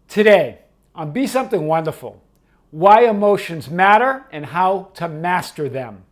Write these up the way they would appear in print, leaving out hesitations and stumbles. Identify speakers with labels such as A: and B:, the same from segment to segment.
A: Today, on Be Something Wonderful, why emotions matter and how to master them.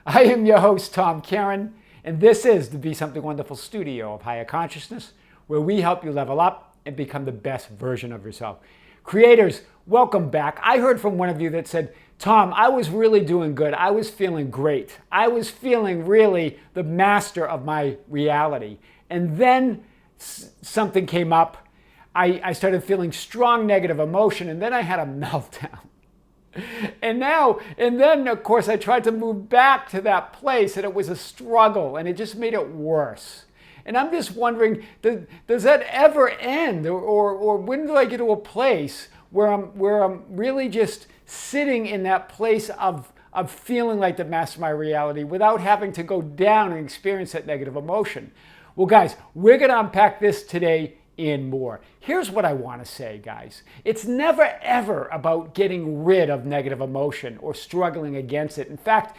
A: I am your host, Tom Karen, and this is the Be Something Wonderful studio of Higher Consciousness, where we help you level up and become the best version of yourself. Creators, welcome back. I heard from one of you that said, Tom, I was really doing good. I was feeling great. I was feeling really the master of my reality. And then something came up. I started feeling strong negative emotion, and then I had a meltdown. And then, of course, I tried to move back to that place, and it was a struggle, and it just made it worse. And I'm just wondering, does that ever end? Or when do I get to a place where I'm really just sitting in that place of feeling like the master of my reality without having to go down and experience that negative emotion? Well, guys, we're going to unpack this today and more. Here's what I want to say, guys. It's never ever about getting rid of negative emotion or struggling against it. In fact,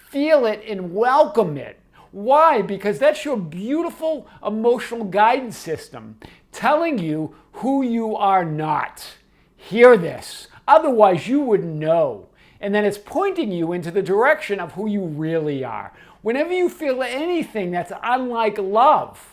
A: feel it and welcome it. Why? Because that's your beautiful emotional guidance system telling you who you are not. Hear this. Otherwise, you wouldn't know. And then it's pointing you into the direction of who you really are. Whenever you feel anything that's unlike love,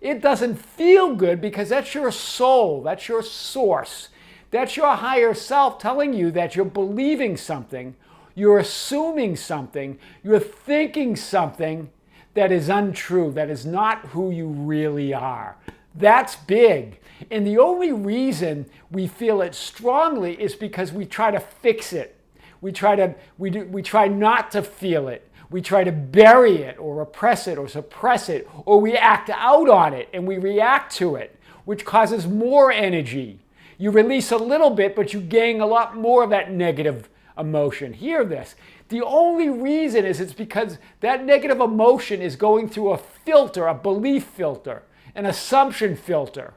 A: it doesn't feel good because that's your soul, that's your source, that's your higher self telling you that you're believing something, you're assuming something, you're thinking something that is untrue, that is not who you really are. That's big. And the only reason we feel it strongly is because we try to fix it. We try not to feel it. We try to bury it or repress it or suppress it, or we act out on it and we react to it, which causes more energy. You release a little bit, but you gain a lot more of that negative emotion. Hear this. The only reason is it's because that negative emotion is going through a filter, a belief filter, an assumption filter,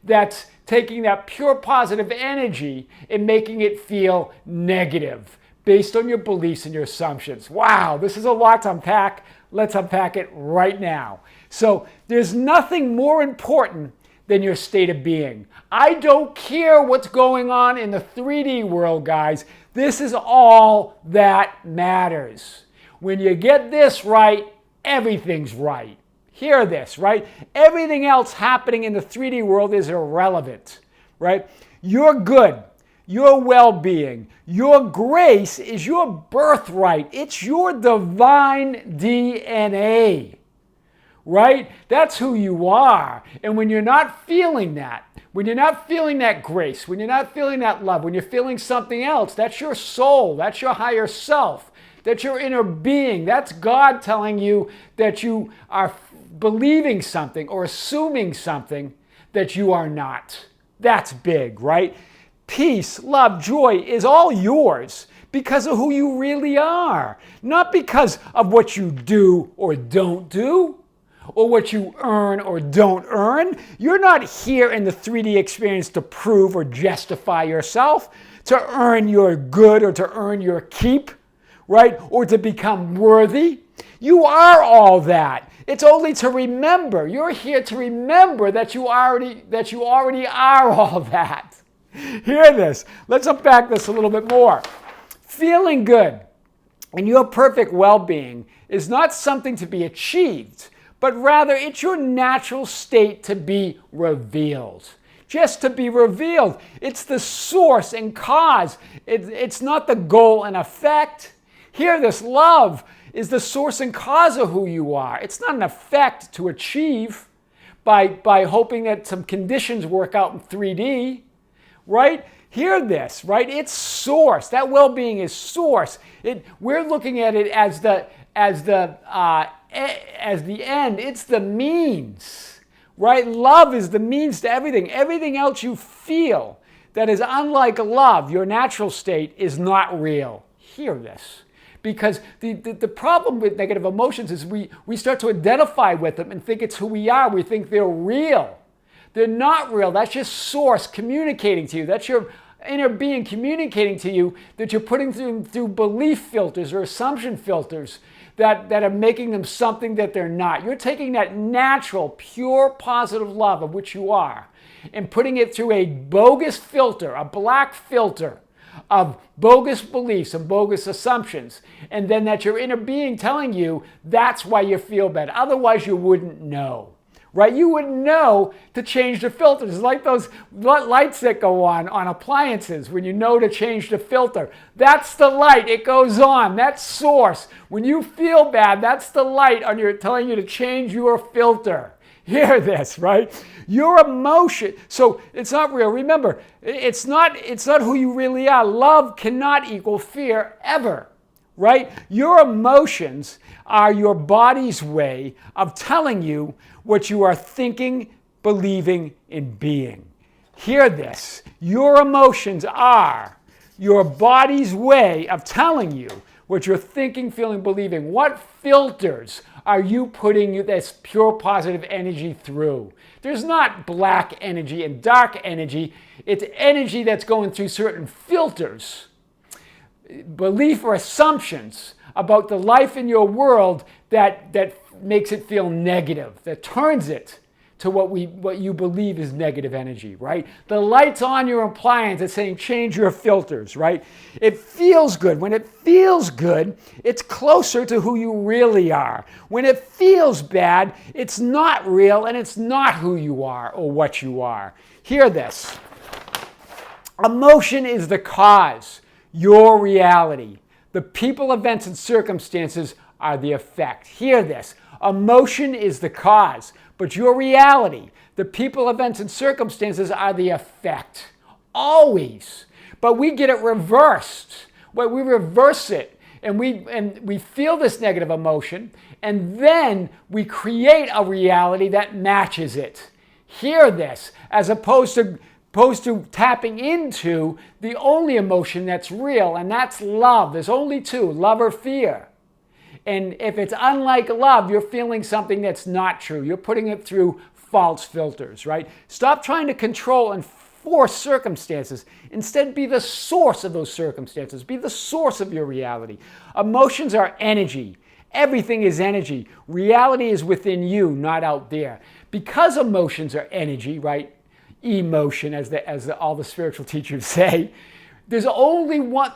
A: that's taking that pure positive energy and making it feel negative, based on your beliefs and your assumptions. Wow, this is a lot to unpack. Let's unpack it right now. So there's nothing more important than your state of being. I don't care what's going on in the 3D world, guys. This is all that matters. When you get this right, everything's right. Hear this, right? Everything else happening in the 3D world is irrelevant, right? You're good. Your well-being, your grace is your birthright. It's your divine DNA, right? That's who you are. And when you're not feeling that, when you're not feeling that grace, when you're not feeling that love, when you're feeling something else, that's your soul, that's your higher self, that's your inner being. That's God telling you that you are believing something or assuming something that you are not. That's big, right? Peace, love, joy is all yours because of who you really are, not because of what you do or don't do, or what you earn or don't earn. You're not here in the 3D experience to prove or justify yourself, to earn your good or to earn your keep, right? Or to become worthy. You are all that. It's only to remember. You're here to remember that you already are all that. Hear this. Let's unpack this a little bit more. Feeling good and your perfect well-being is not something to be achieved, but rather it's your natural state to be revealed. Just to be revealed. It's the source and cause. It's not the goal and effect. Hear this. Love is the source and cause of who you are. It's not an effect to achieve by hoping that some conditions work out in 3D. Right? Hear this, right? It's source. That well-being is source. We're looking at it as the end. It's the means, right? Love is the means to everything. Everything else you feel that is unlike love, your natural state, is not real. Hear this. Because the problem with negative emotions is we start to identify with them and think it's who we are. We think they're real. They're not real. That's just source communicating to you. That's your inner being communicating to you that you're putting through belief filters or assumption filters that are making them something that they're not. You're taking that natural, pure, positive love of which you are, and putting it through a bogus filter, a black filter of bogus beliefs and bogus assumptions, and then that your inner being telling you that's why you feel bad. Otherwise, you wouldn't know, right? You wouldn't know to change the filters. It's like those lights that go on appliances when you know to change the filter. That's the light. It goes on. That's source. When you feel bad, that's the light on your telling you to change your filter. Hear this, right? Your emotion. So it's not real. Remember, it's not who you really are. Love cannot equal fear ever, right? Your emotions are your body's way of telling you what you are thinking, believing, and being. Hear this. Your emotions are your body's way of telling you what you're thinking, feeling, believing. What filters are you putting this pure positive energy through? There's not black energy and dark energy. It's energy that's going through certain filters, belief or assumptions about the life in your world that makes it feel negative, that turns it to what you believe is negative energy, right? The light's on your appliance. It's saying change your filters, right? It feels good. When it feels good, it's closer to who you really are. When it feels bad, it's not real and it's not who you are or what you are. Hear this. Emotion is the cause, your reality. The people, events, and circumstances are the effect. Hear this. Emotion is the cause, but your reality, the people, events, and circumstances are the effect. Always. But we get it reversed. But we reverse it, and we feel this negative emotion, and then we create a reality that matches it. Hear this, as opposed to tapping into the only emotion that's real, and that's love. There's only two, love or fear. And if it's unlike love, you're feeling something that's not true. You're putting it through false filters, right? Stop trying to control and force circumstances. Instead, be the source of those circumstances. Be the source of your reality. Emotions are energy. Everything is energy. Reality is within you, not out there. Because emotions are energy, right? Emotion, as all the spiritual teachers say, there's only one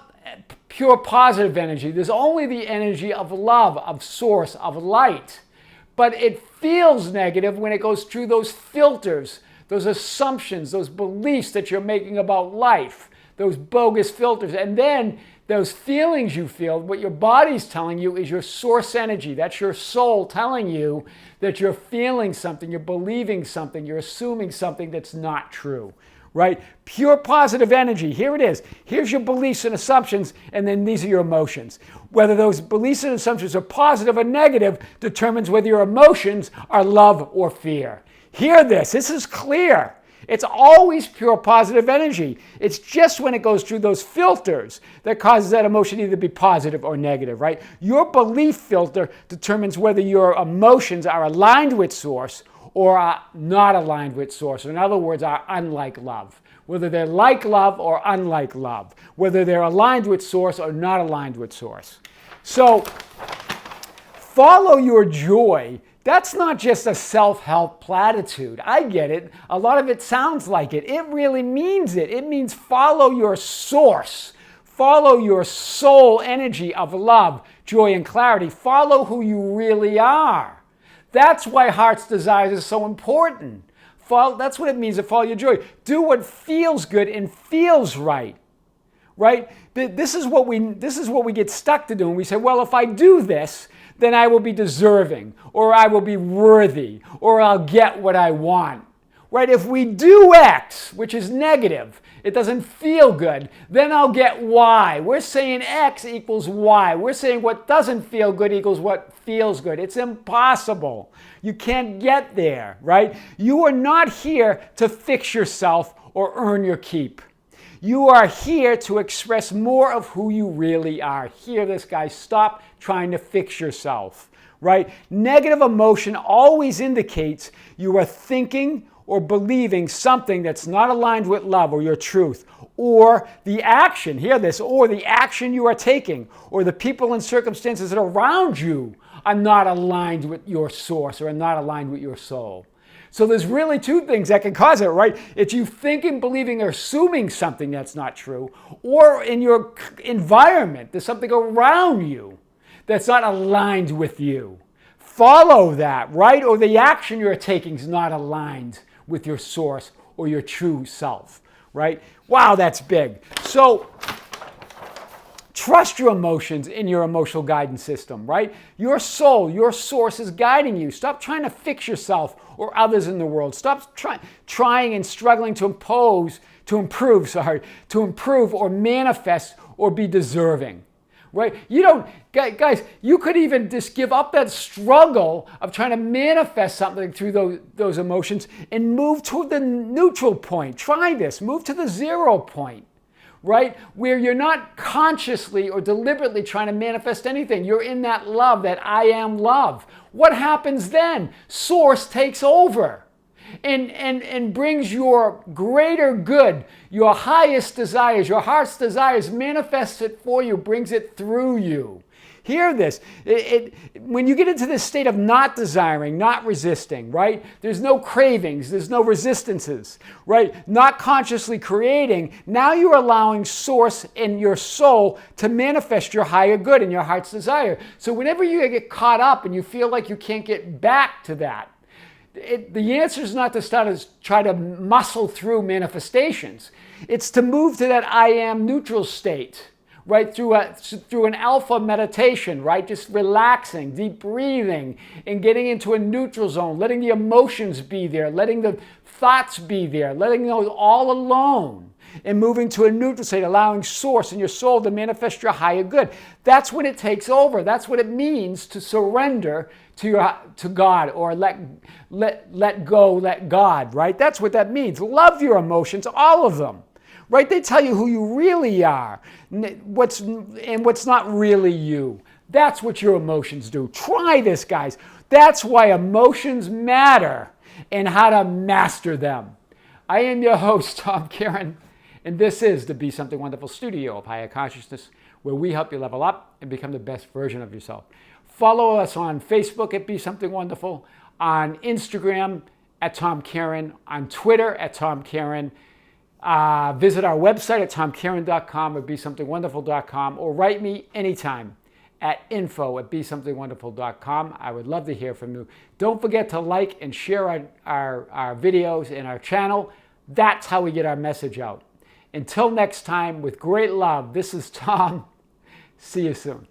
A: pure positive energy. There's only the energy of love, of source, of light. But it feels negative when it goes through those filters, those assumptions, those beliefs that you're making about life, those bogus filters. And then those feelings you feel, what your body's telling you is your source energy. That's your soul telling you that you're feeling something, you're believing something, you're assuming something that's not true. Right? Pure positive energy. Here it is. Here's your beliefs and assumptions, and then these are your emotions. Whether those beliefs and assumptions are positive or negative determines whether your emotions are love or fear. Hear this. This is clear. It's always pure positive energy. It's just when it goes through those filters that causes that emotion either to be positive or negative, right? Your belief filter determines whether your emotions are aligned with source or are not aligned with source. In other words, are unlike love. Whether they're like love or unlike love. Whether they're aligned with source or not aligned with source. So, follow your joy. That's not just a self-help platitude. I get it. A lot of it sounds like it. It really means it. It means follow your source. Follow your soul energy of love, joy, and clarity. Follow who you really are. That's why Heart's Desires is so important. That's what it means to follow your joy. Do what feels good and feels right. Right? This is what we get stuck to doing. We say, well, if I do this, then I will be deserving, or I will be worthy, or I'll get what I want. Right? If we do X, which is negative, it doesn't feel good, then I'll get Y. We're saying X equals Y. We're saying what doesn't feel good equals what feels good. It's impossible. You can't get there, right? You are not here to fix yourself or earn your keep. You are here to express more of who you really are. Hear this, guys. Stop trying to fix yourself, right? Negative emotion always indicates you are thinking or believing something that's not aligned with love or your truth, or the action, hear this, or the action you are taking, or the people and circumstances that are around you are not aligned with your source or are not aligned with your soul. So there's really two things that can cause it, right? It's you thinking, believing, or assuming something that's not true, or in your environment, there's something around you that's not aligned with you. Follow that, right? Or the action you're taking is not aligned with your source or your true self, right? Wow, that's big. So trust your emotions in your emotional guidance system, right? Your soul, your source is guiding you. Stop trying to fix yourself or others in the world. Stop trying and struggling to improve or manifest or be deserving, right? You don't, guys, you could even just give up that struggle of trying to manifest something through those emotions and move to the neutral point. Try this, move to the 0 point. Right? Where you're not consciously or deliberately trying to manifest anything. You're in that love, that I am love. What happens then? Source takes over and brings your greater good, your highest desires, your heart's desires, manifests it for you, brings it through you. Hear this. When you get into this state of not desiring, not resisting, right? There's no cravings, there's no resistances, right? Not consciously creating. Now you're allowing source in your soul to manifest your higher good and your heart's desire. So whenever you get caught up and you feel like you can't get back to that, the answer is not to try to muscle through manifestations. It's to move to that I am neutral state. Right, through an alpha meditation, right? Just relaxing, deep breathing, and getting into a neutral zone, letting the emotions be there, letting the thoughts be there, letting those all alone, and moving to a neutral state, allowing source in your soul to manifest your higher good. That's when it takes over. That's what it means to surrender to God, or let go, let God, right? That's what that means. Love your emotions, all of them. Right? They tell you who you really are, what's not really you. That's what your emotions do. Try this, guys. That's why emotions matter and how to master them. I am your host, Tom Caron, and this is the Be Something Wonderful studio of Higher Consciousness, where we help you level up and become the best version of yourself. Follow us on Facebook at Be Something Wonderful, on Instagram at Tom Caron, on Twitter at Tom Caron. Visit our website at tomcaron.com or besomethingwonderful.com, or write me anytime at info@besomethingwonderful.com. I would love to hear from you. Don't forget to like and share our videos and our channel. That's how we get our message out. Until next time, with great love, this is Tom. See you soon.